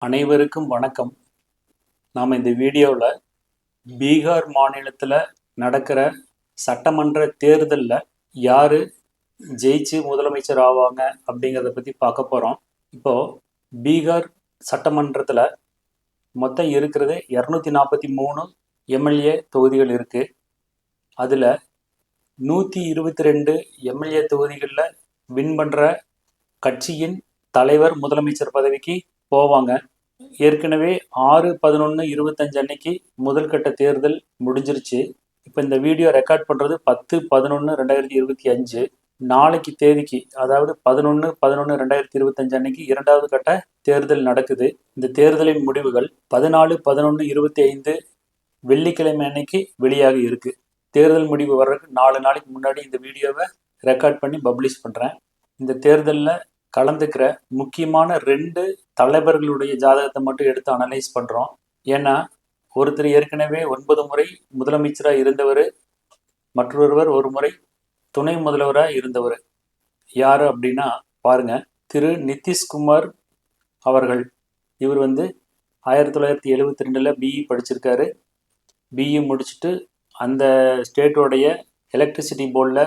அனைவருக்கும் வணக்கம். நாம் இந்த வீடியோவில் பீகார் மாநிலத்தில் நடக்கிற சட்டமன்ற தேர்தலில் யார் ஜெயிச்சு முதலமைச்சர் ஆவாங்க அப்படிங்கிறத பற்றி பார்க்க போகிறோம். இப்போது பீகார் சட்டமன்றத்தில் மொத்தம் இருக்கிறது 243 எம்எல்ஏ தொகுதிகள் இருக்குது. அதில் 122 எம்எல்ஏ தொகுதிகளில் வின் பண்ணுற கட்சியின் தலைவர் முதலமைச்சர் பதவிக்கு போவாங்க. ஏற்கனவே 6/11/25 அன்னைக்கு முதல் கட்ட தேர்தல் முடிஞ்சிருச்சு. இப்போ இந்த வீடியோ ரெக்கார்ட் பண்ணுறது 10/11/2025. நாளைக்கு தேதிக்கு, அதாவது 11/11/2025 அன்னைக்கு இரண்டாவது கட்ட தேர்தல் நடக்குது. இந்த தேர்தலின் முடிவுகள் 14/11/25 வெள்ளிக்கிழமை அன்னைக்கு வெளியாக இருக்கு. தேர்தல் முடிவு வர்றதுக்கு 4 நாளைக்கு முன்னாடி இந்த வீடியோவை ரெக்கார்ட் பண்ணி பப்ளிஷ் பண்ணுறேன். இந்த தேர்தலில் கலந்துக்கிற முக்கியமான 2 தலைவர்களுடைய ஜாதகத்தை மட்டும் எடுத்து அனலைஸ் பண்ணுறோம். ஏன்னா ஒருத்தர் ஏற்கனவே 9 முறை முதலமைச்சராக இருந்தவர், மற்றொருவர் ஒரு முறை துணை முதல்வராக இருந்தவர். யார் அப்படின்னா பாருங்க, திரு நிதிஷ்குமார் அவர்கள். இவர் 1972 பிஇ படிச்சிருக்காரு. பிஇ முடிச்சுட்டு அந்த ஸ்டேட்டோடைய எலக்ட்ரிசிட்டி போர்டில்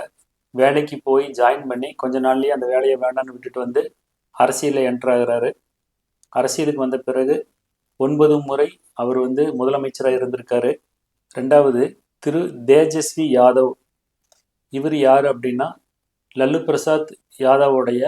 வேலைக்கு போய் ஜாயின் பண்ணி கொஞ்ச நாள்லேயே அந்த வேலையை வேண்டான்னு விட்டுட்டு அரசியலில் என்டர் ஆகிறாரு. அரசியலுக்கு வந்த பிறகு 9 முறை அவர் முதலமைச்சராக இருந்திருக்காரு. ரெண்டாவது திரு தேஜஸ்வி யாதவ். இவர் யார் அப்படின்னா லல்லு பிரசாத் யாதவோடைய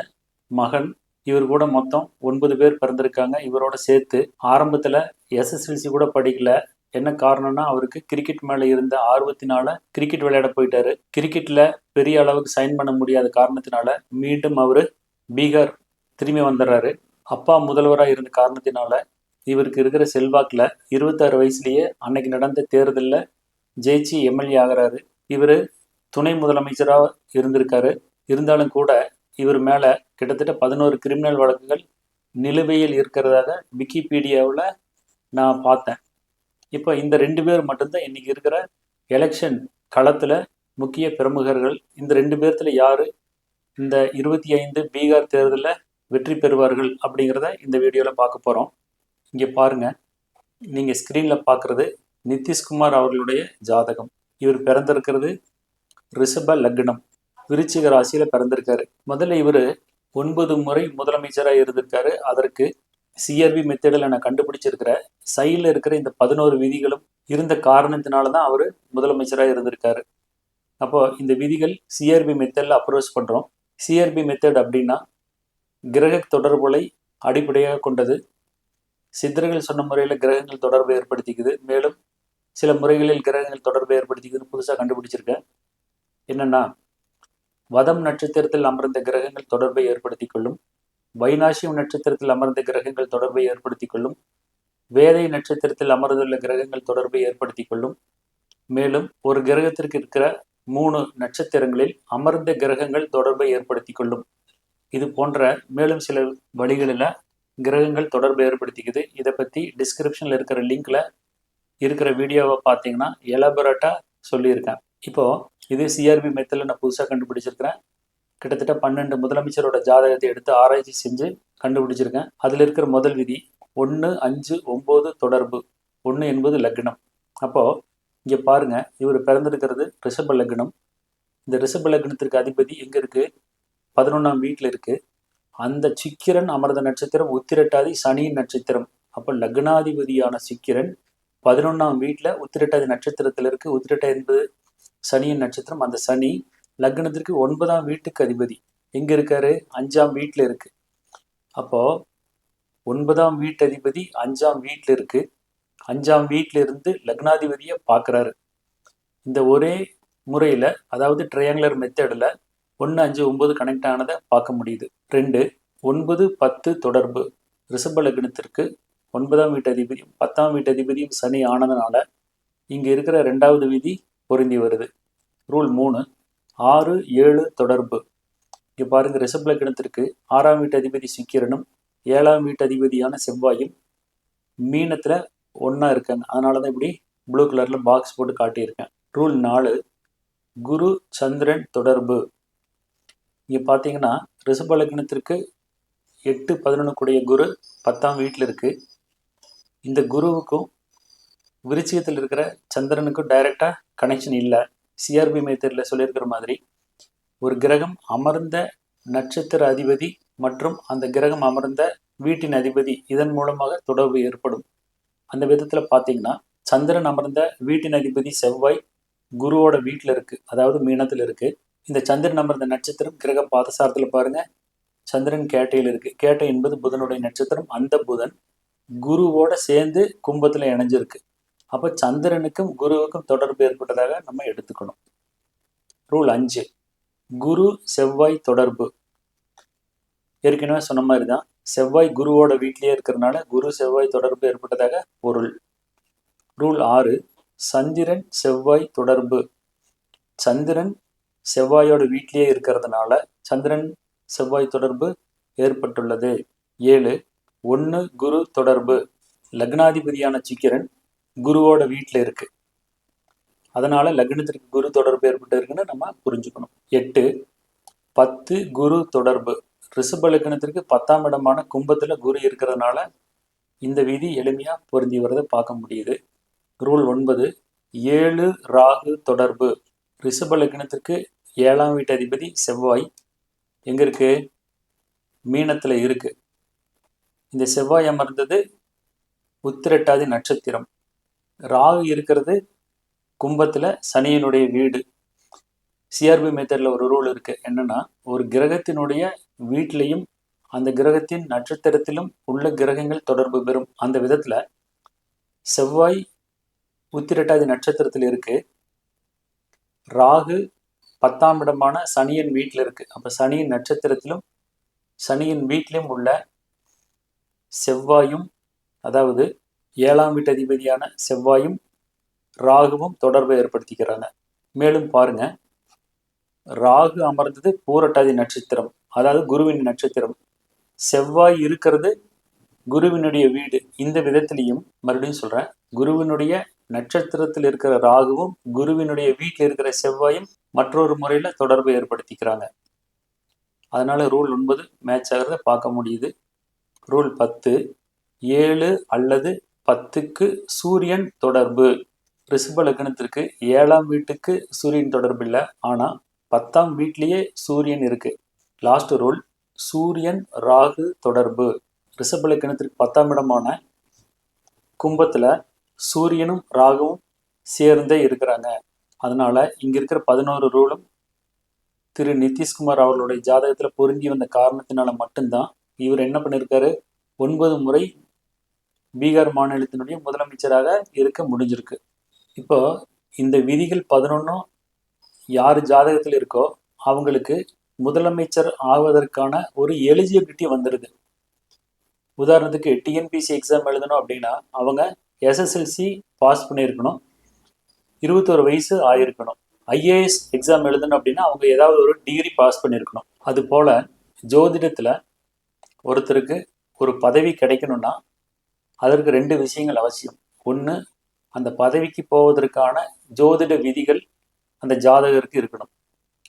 மகன். இவர் கூட மொத்தம் 9 பேர் பிறந்திருக்காங்க. இவரோட சேர்த்து ஆரம்பத்தில் எஸ்எஸ்எல்சி கூட படிக்கல. என்ன காரணம்னா அவருக்கு கிரிக்கெட் மேலே இருந்த ஆர்வத்தினால கிரிக்கெட் விளையாட போயிட்டாரு. கிரிக்கெட்டில் பெரிய அளவுக்கு சைன் பண்ண முடியாத காரணத்தினால மீண்டும் அவர் பீகார் திரும்பி வந்துடுறாரு. அப்பா முதல்வராக இருந்த காரணத்தினால இவருக்கு இருக்கிற செல்வாக்கில் 26 வயசுலேயே அன்னைக்கு நடந்த தேர்தலில் ஜெயிச்சு எம்எல்ஏ ஆகிறாரு. இவர் துணை முதலமைச்சராக இருந்திருக்காரு. இருந்தாலும் கூட இவர் மேலே கிட்டத்தட்ட 11 கிரிமினல் வழக்குகள் நிலுவையில் இருக்கிறதாக விக்கிபீடியாவில் நான் பார்த்தேன். இப்போ இந்த 2 பேர் மட்டும்தான் இன்னைக்கு இருக்கிற எலெக்ஷன் களத்தில் முக்கிய பிரமுகர்கள். இந்த 2 பேர்த்துல யார் இந்த 25 பீகார் தேர்தலில் வெற்றி பெறுவார்கள் அப்படிங்கிறத இந்த வீடியோவில் பார்க்க போகிறோம். இங்கே பாருங்கள், நீங்கள் ஸ்க்ரீனில் பார்க்குறது நிதிஷ்குமார் அவர்களுடைய ஜாதகம். இவர் பிறந்திருக்கிறது ரிஷப லக்னம், விருச்சிக ராசியில் பிறந்திருக்காரு. முதல்ல இவர் 9 முறை முதலமைச்சராக இருந்திருக்காரு. அதற்கு சிஆர்பி மெத்தடில் நான் கண்டுபிடிச்சிருக்கிற சைடில் இருக்கிற இந்த 11 விதிகளும் இருந்த காரணத்தினால தான் அவர் முதலமைச்சராக இருந்திருக்காரு. அப்போ இந்த விதிகள் சிஆர்பி மெத்தடில் அப்ரோச் பண்ணுறோம். சிஆர்பி மெத்தட் அப்படின்னா கிரக தொடர்புகளை அடிப்படையாக கொண்டது. சித்தர்கள் சொன்ன முறையில் கிரகங்கள் தொடர்பை ஏற்படுத்திக்குது. மேலும் சில முறைகளில் கிரகங்கள் தொடர்பை ஏற்படுத்திக்குதுன்னு புதுசாக கண்டுபிடிச்சிருக்கேன். என்னென்னா, வதம் நட்சத்திரத்தில் அமர்ந்த கிரகங்கள் தொடர்பை ஏற்படுத்தி கொள்ளும், வைநாசியம் நட்சத்திரத்தில் அமர்ந்த கிரகங்கள் தொடர்பை ஏற்படுத்தி கொள்ளும், வேதை நட்சத்திரத்தில் அமர்ந்துள்ள கிரகங்கள் தொடர்பை ஏற்படுத்தி கொள்ளும். மேலும் ஒரு கிரகத்திற்கு இருக்கிற 3 நட்சத்திரங்களில் அமர்ந்த கிரகங்கள் தொடர்பை ஏற்படுத்தி கொள்ளும். இது போன்ற மேலும் சில வழிகளில் கிரகங்கள் தொடர்பை ஏற்படுத்திக்குது. இதை பற்றி டிஸ்கிரிப்ஷனில் இருக்கிற லிங்க்ல இருக்கிற வீடியோவை பார்த்தீங்கன்னா எலாபரேட்டாக சொல்லியிருக்கேன். இப்போது இது சிஆர்பி மெத்தடில் நான் புதுசாக கண்டுபிடிச்சிருக்கிறேன். கிட்டத்தட்ட 12 முதலமைச்சரோட ஜாதகத்தை எடுத்து ஆராய்ச்சி செஞ்சு கண்டுபிடிச்சிருக்கேன். அதில் இருக்கிற முதல் விதி 1, 5, 9 தொடர்பு. 1 என்பது லக்னம். அப்போது இங்கே பாருங்கள், இவர் பிறந்திருக்கிறது ரிஷப லக்னம். இந்த ரிஷப லக்னத்திற்கு அதிபதி எங்கே இருக்குது? 11ஆம் வீட்டில் இருக்குது. அந்த சிக்கிரன் அமர்ந்த நட்சத்திரம் உத்திரட்டாதி சனியின் நட்சத்திரம். அப்போ லக்னாதிபதியான சிக்கிரன் 11ஆம் வீட்டில் உத்திரட்டாதி நட்சத்திரத்தில் இருக்குது. உத்திரட்டாதி என்பது சனியின் நட்சத்திரம். அந்த சனி லக்னத்திற்கு 9ஆம் வீட்டுக்கு அதிபதி. எங்கே இருக்காரு? 5ஆம் வீட்டில் இருக்கு. அப்போது 9ஆம் வீட்டு அதிபதி 5ஆம் வீட்டில் இருக்கு. 5ஆம் வீட்டில் இருந்து லக்னாதிபதியை பார்க்குறாரு. இந்த ஒரே முறையில், அதாவது ட்ரையாங்குலர் மெத்தடில் 1, 5, 9 கனெக்ட் ஆனதை பார்க்க முடியுது. 2, 9, 10 தொடர்பு. ரிஷப லக்னத்திற்கு 9ஆம் வீட்டு அதிபதியும் 10ஆம் வீட்டு அதிபதியும் சனி ஆனதுனால இங்கே இருக்கிற 2வது விதி பொருந்தி வருது. ரூல் 3, 6, 7 தொடர்பு. இங்கே பாருங்க, ரிஷப லக்னத்திற்கு 6ஆம் வீட்டு அதிபதி சுக்கிரனும் 7ஆம் வீட்டு அதிபதியான செவ்வாயும் மீனத்தில் ஒன்றா இருக்காங்க. அதனால தான் இப்படி ப்ளூ கலரில் பாக்ஸ் போட்டு காட்டியிருக்கேன். ரூல் 4, குரு சந்திரன் தொடர்பு. இங்கே பார்த்தீங்கன்னா ரிஷப லக்னத்திற்கு 8, 11 கூடிய குரு 10ஆம் வீட்டில் இருக்குது. இந்த குருவுக்கும் விருச்சிகத்தில் இருக்கிற சந்திரனுக்கும் டைரக்டா கனெக்ஷன் இல்லை. சிஆர்பி மெத்தடில் சொல்லியிருக்கிற மாதிரி ஒரு கிரகம் அமர்ந்த நட்சத்திர அதிபதி மற்றும் அந்த கிரகம் அமர்ந்த வீட்டின் அதிபதி இதன் மூலமாக தொடர்பு ஏற்படும். அந்த விதத்தில் பார்த்தீங்கன்னா சந்திரன் அமர்ந்த வீட்டின் அதிபதி செவ்வாய் குருவோட வீட்டில் இருக்கு, அதாவது மீனத்தில் இருக்கு. இந்த சந்திரன் அமர்ந்த நட்சத்திரம் கிரக பாதசாரத்தில் பாருங்க, சந்திரன் கேட்டையில் இருக்கு. கேட்டை என்பது புதனுடைய நட்சத்திரம். அந்த புதன் குருவோட சேர்ந்து கும்பத்தில் இணைஞ்சிருக்கு. அப்போ சந்திரனுக்கும் குருவுக்கும் தொடர்பு ஏற்பட்டதாக நம்ம எடுத்துக்கணும். ரூல் 5, குரு செவ்வாய் தொடர்பு. ஏற்கனவே சொன்ன மாதிரி தான், செவ்வாய் குருவோட வீட்டிலேயே இருக்கிறதுனால குரு செவ்வாய் தொடர்பு ஏற்பட்டதாக பொருள். ரூல் 6, சந்திரன் செவ்வாய் தொடர்பு. சந்திரன் செவ்வாயோட வீட்டிலேயே இருக்கிறதுனால சந்திரன் செவ்வாய் தொடர்பு ஏற்பட்டுள்ளது. 7, 1 குரு தொடர்பு. லக்னாதிபதியான சுக்கிரன் குருவோட வீட்டில் இருக்கு, அதனால லக்னத்திற்கு குரு தொடர்பு ஏற்பட்டு இருக்குன்னு நம்ம புரிஞ்சுக்கணும். 8, 10 குரு தொடர்பு. ரிஷப லக்னத்திற்கு 10ஆம் இடமான கும்பத்தில் குரு இருக்கிறதுனால இந்த விதி எளிமையாக பொருந்தி வரதை பார்க்க முடியுது. ரூல் 9, 7 ராகு தொடர்பு. ரிஷப லக்னத்திற்கு 7ஆம் வீட்டு அதிபதி செவ்வாய் எங்க இருக்கு? மீனத்தில் இருக்கு. இந்த செவ்வாய் அமர்ந்தது உத்திரட்டாதி நட்சத்திரம். ராகு இருக்கிறது கும்பத்தில், சனியினுடைய வீடு. சிஆர்பி மெத்தடில் ஒரு ரூல் இருக்கு, என்னன்னா ஒரு கிரகத்தினுடைய வீட்டிலையும் அந்த கிரகத்தின் நட்சத்திரத்திலும் உள்ள கிரகங்கள் தொடர்பு பெறும். அந்த விதத்தில் செவ்வாய் உத்திரட்டாதி நட்சத்திரத்தில் இருக்கு, ராகு 10ஆம் இடமான சனியின் வீட்டில் இருக்கு. அப்போ சனியின் நட்சத்திரத்திலும் சனியின் வீட்டிலும் உள்ள செவ்வாயும், அதாவது 7ஆம் வீட்டு அதிபதியான செவ்வாயும் ராகுவும் தொடர்பை ஏற்படுத்திக்கிறாங்க. மேலும் பாருங்க, ராகு அமர்ந்தது பூரட்டாதி நட்சத்திரம், அதாவது குருவின் நட்சத்திரம். செவ்வாய் இருக்கிறது குருவினுடைய வீடு. இந்த விதத்திலையும் மறுபடியும் சொல்றேன், குருவினுடைய நட்சத்திரத்தில் இருக்கிற ராகுவும் குருவினுடைய வீட்டில் இருக்கிற செவ்வாயும் மற்றொரு முறையில தொடர்பை ஏற்படுத்திக்கிறாங்க. அதனால ரூல் 9 மேட்ச் ஆகிறத பார்க்க முடியுது. ரூல் 10, 7 அல்லது 10க்கு சூரியன் தொடர்பு. ரிஷப லக்னத்திற்கு 7ஆம் வீட்டுக்கு சூரியன் தொடர்பு இல்லை, ஆனா 10ஆம் வீட்லேயே சூரியன் இருக்கு. லாஸ்ட் ரூல், சூரியன் ராகு தொடர்பு. ரிஷப லக்னத்திற்கு 10ஆம் இடமான கும்பத்துல சூரியனும் ராகுவும் சேர்ந்தே இருக்கிறாங்க. அதனால இங்க இருக்கிற 11 ரூலும் திரு நிதிஷ்குமார் அவர்களுடைய ஜாதகத்துல பொருந்தி வந்த காரணத்தினால மட்டும்தான் இவர் என்ன பண்ணியிருக்காரு, 9 முறை பீகார் மாநிலத்தினுடைய முதலமைச்சராக இருக்க முடிஞ்சிருக்கு. இப்போ இந்த விதிகள் 11 யார் ஜாதகத்தில் இருக்கோ அவங்களுக்கு முதலமைச்சர் ஆவதற்கான ஒரு எலிஜிபிலிட்டி வந்துடுது. உதாரணத்துக்கு டிஎன்பிசி எக்ஸாம் எழுதணும் அப்படின்னா அவங்க எஸ்எஸ்எல்சி பாஸ் பண்ணியிருக்கணும், 21 வயசு ஆயிருக்கணும். ஐஏஎஸ் எக்ஸாம் எழுதணும் அப்படின்னா அவங்க ஏதாவது ஒரு டிகிரி பாஸ் பண்ணியிருக்கணும். அது போல ஜோதிடத்தில் ஒருத்தருக்கு ஒரு பதவி கிடைக்கணும்னா அதற்கு 2 விஷயங்கள் அவசியம். ஒன்று, அந்த பதவிக்கு போவதற்கான ஜோதிட விதிகள் அந்த ஜாதகருக்கு இருக்கணும்.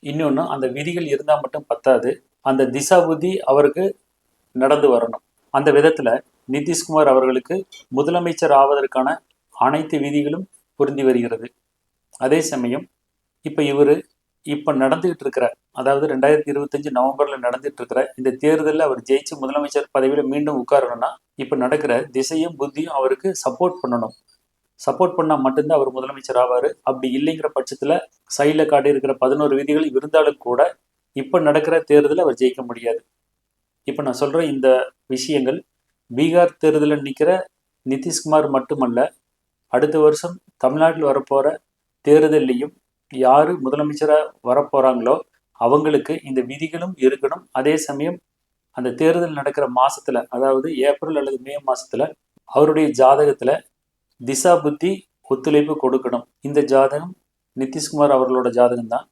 இன்னொன்று, அந்த விதிகள் இருந்தால் மட்டும் பத்தாது, அந்த திசா புத்தி அவருக்கு நடந்து வரணும். அந்த விதத்தில் நிதிஷ்குமார் அவர்களுக்கு முதலமைச்சர் ஆவதற்கான அனைத்து விதிகளும் பொருந்தி வருகிறது. அதே சமயம் இப்போ நடந்துகிட்டு இருக்கிற, அதாவது 2025 நவம்பர்ல நடந்துட்டு இருக்கிற இந்த தேர்தலில் அவர் ஜெயிச்சு முதலமைச்சர் பதவியில மீண்டும் உட்காரணும்னா இப்போ நடக்கிற திசையும் புத்தியும் அவருக்கு சப்போர்ட் பண்ணணும். சப்போர்ட் பண்ணால் மட்டும்தான் அவர் முதலமைச்சர் ஆவார். அப்படி இல்லைங்கிற பட்சத்தில் சைடில் காட்டி இருக்கிற 11 விதிகள் இருந்தாலும் கூட இப்போ நடக்கிற தேர்தலில் அவர் ஜெயிக்க முடியாது. இப்போ நான் சொல்கிற இந்த விஷயங்கள் பீகார் தேர்தலில் நிற்கிற நிதிஷ்குமார் மட்டுமல்ல, அடுத்த வருஷம் தமிழ்நாட்டில் வரப்போகிற தேர்தலையும் யார் முதலமைச்சராக வரப்போகிறாங்களோ அவங்களுக்கு இந்த விதிகளும் இருக்கணும். அதே சமயம் அந்த தேர்தல் நடக்கிற மாதத்தில், அதாவது ஏப்ரல் அல்லது மே மாதத்தில் அவருடைய ஜாதகத்தில் திசா புத்தி ஒத்துழைப்பு கொடுக்கணும். இந்த ஜாதகம் நிதிஷ்குமார் அவர்களோட ஜாதகம் தான்.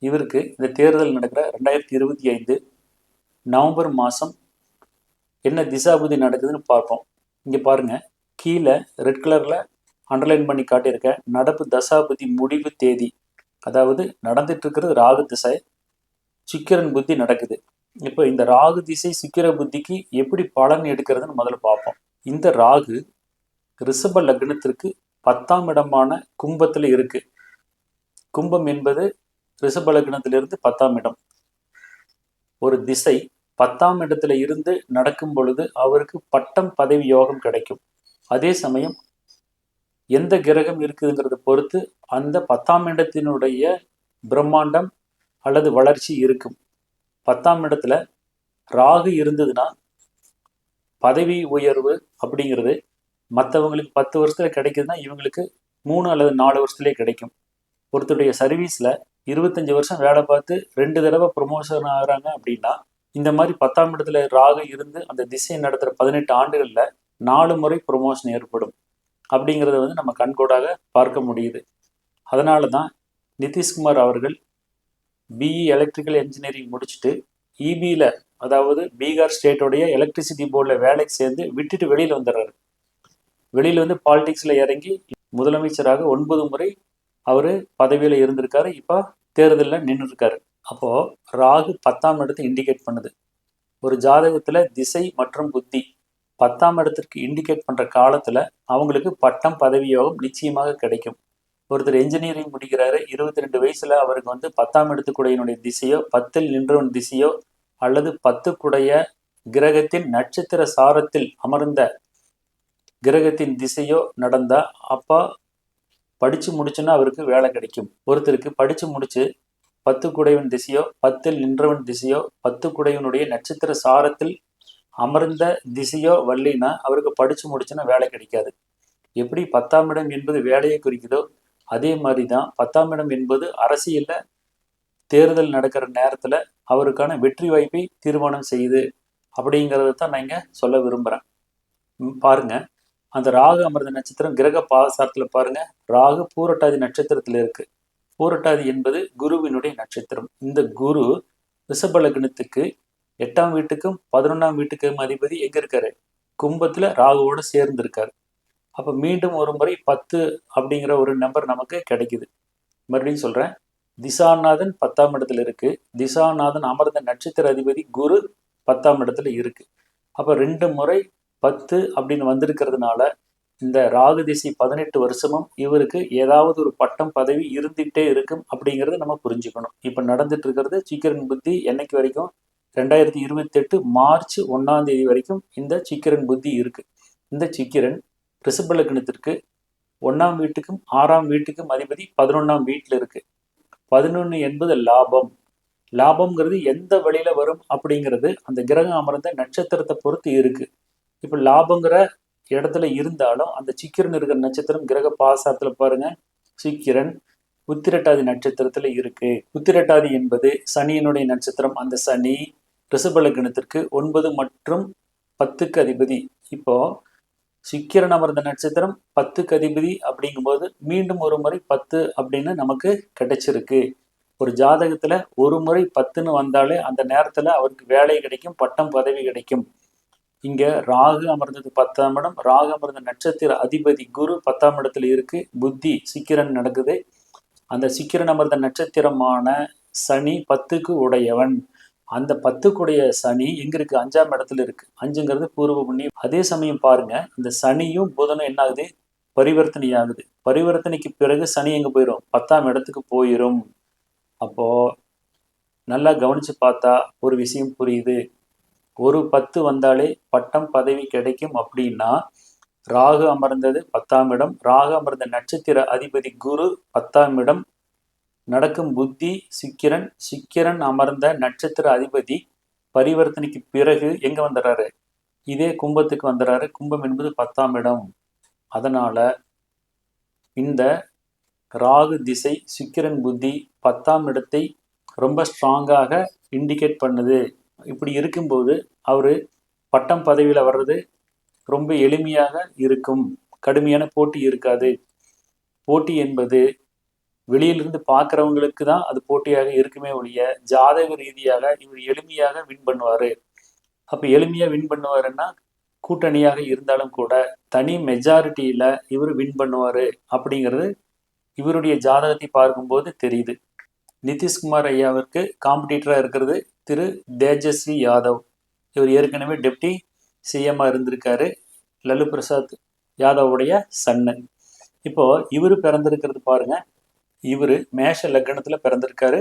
இவருக்கு இந்த தேர்தல் நடக்கிற 2025 நவம்பர் மாதம் என்ன திசா புத்தி நடக்குதுன்னு பார்ப்போம். இங்கே பாருங்கள், கீழே ரெட் கலரில் அண்டர்லைன் பண்ணி காட்டியிருக்க நடப்பு தசாபுத்தி முடிவு தேதி, அதாவது நடந்துட்டு இருக்கிறது ராகு திசை, சுக்கிரன் புத்தி நடக்குது. இப்போ இந்த ராகு திசை சுக்கிர புத்திக்கு எப்படி பலன் எடுக்கிறதுன்னு முதல்ல பார்ப்போம். இந்த ராகு ரிஷப லக்னத்திற்கு 10ஆம் இடமான கும்பத்தில் இருக்கு. கும்பம் என்பது ரிஷப லக்னத்திலிருந்து 10ஆம் இடம். ஒரு திசை 10ஆம் இடத்துல இருந்து நடக்கும் பொழுது அவருக்கு பட்டம் பதவி யோகம் கிடைக்கும். அதே சமயம் எந்த கிரகம் இருக்குதுங்கிறத பொறுத்து அந்த 10ஆம் இடத்தினுடைய பிரம்மாண்டம் அல்லது வளர்ச்சி இருக்கும். 10ஆம் இடத்துல ராகு இருந்ததுன்னா பதவி உயர்வு அப்படிங்கிறது மற்றவங்களுக்கு 10 வருஷத்துல கிடைக்குதுன்னா இவங்களுக்கு 3 அல்லது 4 வருஷத்துலேயே கிடைக்கும். ஒருத்தருடைய சர்வீஸில் 25 வருஷம் வேலை பார்த்து 2 தடவை ப்ரொமோஷன் ஆகிறாங்க அப்படின்னா இந்த மாதிரி 10ஆம் இடத்துல ராகு இருந்து அந்த திசையை நடத்துகிற 18 ஆண்டுகளில் 4 முறை ப்ரொமோஷன் ஏற்படும் அப்படிங்கிறத நம்ம கண்கூடாக பார்க்க முடியுது. அதனால தான் நிதிஷ்குமார் அவர்கள் பிஇ எலக்ட்ரிக்கல் இன்ஜினியரிங் முடிச்சுட்டு இபியில், அதாவது பீகார் ஸ்டேட்டோடைய எலக்ட்ரிசிட்டி போர்டில் வேலைக்கு சேர்ந்து விட்டுட்டு வெளியில் வந்துடுறாரு. வெளியில் வந்து பாலிடிக்ஸில் இறங்கி முதலமைச்சராக 9 முறை அவர் பதவியில் இருந்திருக்காரு. இப்போ தேர்தலில் நின்று இருக்காரு. அப்போது ராகு 10ஆம் இடத்தை இண்டிகேட் பண்ணுது. ஒரு ஜாதகத்தில் திசை மற்றும் புத்தி 10ஆம் இடத்திற்கு இண்டிகேட் பண்ணுற காலத்தில் அவங்களுக்கு பட்டம் பதவி யோகம் நிச்சயமாக கிடைக்கும். ஒருத்தர் என்ஜினியரிங் முடிக்கிறாரு, 22 வயசில் அவருக்கு வந்து 10ஆம் இடத்துக்குடையனுடைய திசையோ 10ல் நின்றவன் திசையோ அல்லது 10க்குடைய கிரகத்தின் நட்சத்திர சாரத்தில் அமர்ந்த கிரகத்தின் திசையோ நடந்தா அப்பா படித்து முடிச்சுன்னா அவருக்கு வேலை கிடைக்கும். ஒருத்தருக்கு படித்து முடிச்சு 10 திசையோ 10ல் நின்றவன் திசையோ 10 நட்சத்திர சாரத்தில் அமர்ந்த திசையோ வல்லினா அவருக்கு படித்து முடிச்சுன்னா வேலை கிடைக்காது. எப்படி 10ஆம் இடம் என்பது வேலையை குறிக்குதோ அதே மாதிரி தான் 10ஆம் இடம் என்பது அரசியலில் தேர்தல் நடக்கிற நேரத்தில் அவருக்கான வெற்றி வாய்ப்பை தீர்மானம் செய்யுது அப்படிங்கிறத தான் நான் இங்கே சொல்ல விரும்புகிறேன். பாருங்க, அந்த ராகு அமர்ந்த நட்சத்திரம் கிரக பாசாரத்தில் பாருங்க, ராகு பூரட்டாதி நட்சத்திரத்தில் இருக்கு. பூரட்டாதி என்பது குருவினுடைய நட்சத்திரம். இந்த குரு ரிஷப லக்னத்துக்கு 8ஆம் வீட்டுக்கும் 11ஆம் வீட்டுக்கும் அதிபதி எங்க இருக்காரு? கும்பத்துல ராகுவோட சேர்ந்து இருக்காரு. அப்ப மீண்டும் ஒரு முறை 10 அப்படிங்கிற ஒரு நம்பர் நமக்கு கிடைக்குது. மறுபடியும் சொல்றேன், திசாநாதன் 10ஆம் இடத்துல இருக்கு. திசாநாதன் அமர்ந்த நட்சத்திர அதிபதி குரு 10ஆம் இடத்துல இருக்கு. அப்ப 2 முறை 10 அப்படின்னு வந்திருக்கிறதுனால இந்த ராகு திசை 18 வருஷமும் இவருக்கு ஏதாவது ஒரு பட்டம் பதவி இருந்துகிட்டே இருக்கும் அப்படிங்கிறத நம்ம புரிஞ்சுக்கணும். இப்போ நடந்துட்டு இருக்கிறது சிக்கிரன் புத்தி என்னைக்கு வரைக்கும்? 2028 மார்ச் 1ஆம் தேதி வரைக்கும் இந்த சிக்கிரன் புத்தி இருக்கு. இந்த சிக்கிரன் ரிஷப லக்னத்திற்கு 1ஆம் வீட்டுக்கும் 6ஆம் வீட்டுக்கும் அதிபதி 11ஆம் வீட்டில் இருக்கு. 11 என்பது லாபம். லாபம்ங்கிறது எந்த வழியில வரும் அப்படிங்கிறது அந்த கிரகம் அமர்ந்த நட்சத்திரத்தை பொறுத்து இருக்கு. இப்போ லாபங்கிற இடத்துல இருந்தாலும் அந்த சிக்கிரன் இருக்கிற நட்சத்திரம் கிரக பாசாரத்துல பாருங்க, சிக்கிரன் உத்திரட்டாதி நட்சத்திரத்துல இருக்கு. உத்திரட்டாதி என்பது சனியினுடைய நட்சத்திரம். அந்த சனி ரிஷப லக்னத்திற்கு 9 மற்றும் 10க்கு அதிபதி. இப்போ சிக்கிரன் அமர்ந்த நட்சத்திரம் 10க்கு அதிபதி அப்படிங்கும்போது மீண்டும் ஒரு முறை 10 அப்படின்னு நமக்கு கிடைச்சிருக்கு. ஒரு ஜாதகத்துல ஒரு முறை 10ன்னு வந்தாலே அந்த நேரத்துல அவருக்கு வேலை கிடைக்கும், பட்டம் பதவி கிடைக்கும். இங்க ராகு அமர்ந்தது 10ஆம் இடம். ராகு அமர்ந்த நட்சத்திர அதிபதி குரு 10ஆம் இடத்துல இருக்கு. புத்தி சிக்கிரன் நடக்குது. அந்த சிக்கிரன் அமர்ந்த நட்சத்திரமான சனி 10க்கு உடையவன். அந்த 10க்குடைய சனி எங்க இருக்கு? 5ஆம் இடத்துல இருக்கு. 5ங்கிறது பூர்வ புண்ணியம். அதே சமயம் பாருங்க, இந்த சனியும் புதனும் என்ன ஆகுது? பரிவர்த்தனை ஆகுது. பரிவர்த்தனைக்கு பிறகு சனி எங்க போயிடும்? 10ஆம் இடத்துக்கு போயிடும். அப்போ நல்லா கவனிச்சு பார்த்தா ஒரு விஷயம் புரியுது. ஒரு 10 வந்தாலே பட்டம் பதவி கிடைக்கும் அப்படின்னா ராகு அமர்ந்தது 10ஆம் இடம். ராகு அமர்ந்த நட்சத்திர அதிபதி குரு 10ஆம் இடம். நடக்கும் புத்தி சிக்கிரன். சிக்கிரன் அமர்ந்த நட்சத்திர அதிபதி பரிவர்த்தனைக்கு பிறகு எங்க வந்துடுறாரு? இதே கும்பத்துக்கு வந்துடுறாரு. கும்பம் என்பது 10ஆம் இடம். அதனால இந்த ராகு திசை சிக்கிரன் புத்தி 10ஆம் இடத்தை ரொம்ப ஸ்ட்ராங்காக இண்டிகேட் பண்ணுது. இப்படி இருக்கும்போது அவர் பட்டம் பதவியில் வர்றது ரொம்ப எளிமையாக இருக்கும். கடுமையான போட்டி இருக்காது. போட்டி என்பது வெளியிலிருந்து பார்க்குறவங்களுக்கு தான் அது போட்டியாக இருக்குமே ஒழிய ஜாதக ரீதியாக இவர் எளிமையாக வின் பண்ணுவார். அப்போ எளிமையாக வின் பண்ணுவாருன்னா கூட்டணியாக இருந்தாலும் கூட தனி மெஜாரிட்டியில் இவர் வின் பண்ணுவார் அப்படிங்கிறது இவருடைய ஜாதகத்தை பார்க்கும்போது தெரியுது. நிதிஷ்குமார் ஐயாவிற்கு காம்படிட்டராக இருக்கிறது திரு தேஜஸ்வி யாதவ். இவர் ஏற்கனவே டெப்டி சிஎம்மாக இருந்திருக்காரு. லல்லு பிரசாத் யாதவுடைய சன்னு. இப்போ இவர் பிறந்திருக்கிறது பாருங்க, இவர் மேஷ லக்னத்துல பிறந்திருக்காரு,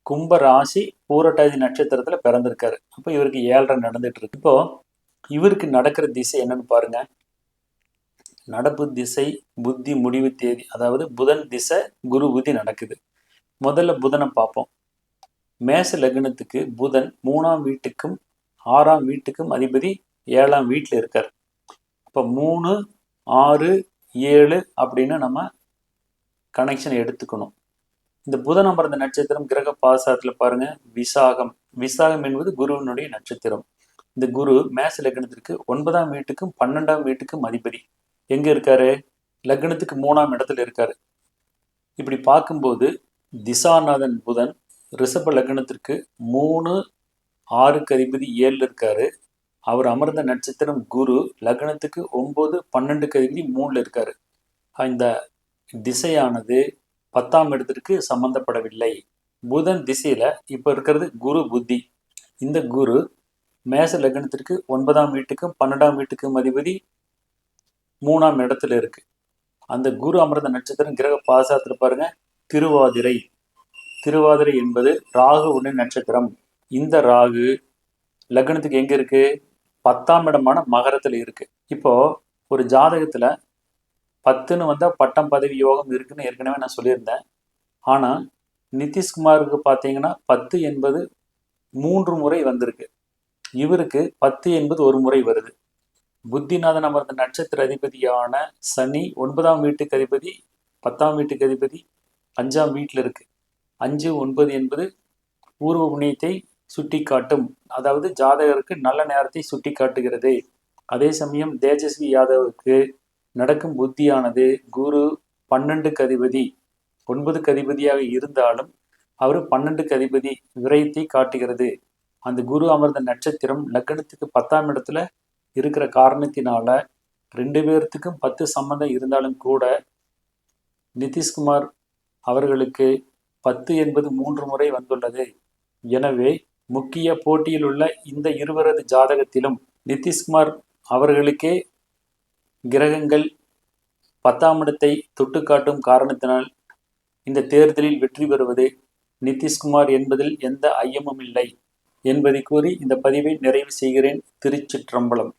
கும்ப ராசி பூரட்டாதி நட்சத்திரத்துல பிறந்திருக்காரு. அப்போ இவருக்கு 7.5 நடந்துட்டு இருக்கு. இப்போ இவருக்கு நடக்கிற திசை என்னன்னு பாருங்க. நடப்பு திசை புத்தி முடிவு தேதி, அதாவது புதன் திசை குரு புத்தி நடக்குது. முதல்ல புதனை பார்ப்போம். மேச லக்னத்துக்கு புதன் 3ஆம் வீட்டுக்கும் 6ஆம் வீட்டுக்கும் அதிபதி 7ஆம் வீட்டில் இருக்கார். இப்போ 3, 6, 7 அப்படின்னு நம்ம கனெக்ஷன் எடுத்துக்கணும். இந்த புதன் அமர்ந்த நட்சத்திரம் கிரக பாசாரத்தில் பாருங்க, விசாகம். விசாகம் என்பது குருவினுடைய நட்சத்திரம். இந்த குரு மேச லக்னத்திற்கு 9ஆம் வீட்டுக்கும் 12ஆம் வீட்டுக்கும் அதிபதி. எங்க இருக்காரு? லக்னத்துக்கு 3ஆம் இடத்துல இருக்காரு. இப்படி பார்க்கும்போது திசாநாதன் புதன் ரிஷப லக்னத்திற்கு 3, 6க்கு அதிபதி 7 இருக்காரு. அவர் அமர்ந்த நட்சத்திரம் குரு லக்னத்துக்கு 9, 12க்கு அதிபதி 3ல இருக்காரு. இந்த திசையானது 10ஆம் இடத்திற்கு சம்பந்தப்படவில்லை. புதன் திசையில இப்ப இருக்கிறது குரு புத்தி. இந்த குரு மேச லக்னத்திற்கு 9ஆம் வீட்டுக்கும் 12ஆம் வீட்டுக்கும் அதிபதி 3ஆம் இடத்துல இருக்கு. அந்த குரு அமர்ந்த நட்சத்திரம் கிரக பாசாரத்துல பாருங்க, திருவாதிரை. திருவாதிரை என்பது ராகு உடைய நட்சத்திரம். இந்த ராகு லக்னத்துக்கு எங்க இருக்கு? 10ஆம் இடமான மகரத்துல இருக்கு. இப்போ ஒரு ஜாதகத்துல 10ன்னு வந்தா பட்டம் பதவி யோகம் இருக்குன்னு ஏற்கனவே நான் சொல்லியிருந்தேன். ஆனா நிதிஷ்குமாருக்கு பார்த்தீங்கன்னா 10 என்பது 3 முறை வந்திருக்கு. இவருக்கு 10 என்பது ஒரு முறை வருது. புத்திநாதன் அமர்ந்த நட்சத்திர அதிபதியான சனி 9ஆம் வீட்டுக்கு அதிபதி, 10ஆம் வீட்டுக்கு அதிபதி 5ஆம் வீட்டில் இருக்கு. 5, 9 என்பது பூர்வ புண்ணியத்தை சுட்டி காட்டும், அதாவது ஜாதகருக்கு நல்ல நேரத்தை சுட்டி காட்டுகிறது. அதே சமயம் தேஜஸ்வி யாதவுக்கு நடக்கும் புத்தியானது குரு 12க்கு அதிபதி, 9க்கு அதிபதியாக இருந்தாலும் அவர் 12க்கு அதிபதி விரயத்தை காட்டுகிறது. அந்த குரு அமர்ந்த நட்சத்திரம் லக்னத்துக்கு 10ஆம் இடத்துல இருக்கிற காரணத்தினால 2 பேர்த்துக்கும் 10 சம்பந்தம் இருந்தாலும் கூட நிதிஷ்குமார் அவர்களுக்கு 10 என்பது 3 முறை வந்துள்ளது. எனவே முக்கிய போட்டியில் உள்ள இந்த இருவரது ஜாதகத்திலும் நிதிஷ்குமார் அவர்களுக்கே கிரகங்கள் 10ஆம் இடத்தை தொட்டு காட்டும் காரணத்தினால் இந்த தேர்தலில் வெற்றி பெறுவது நிதிஷ்குமார் என்பதில் எந்த ஐயமும் இல்லை என்பதை கூறி இந்த பதிவை நிறைவு செய்கிறேன். திருச்சிற்றம்பலம்.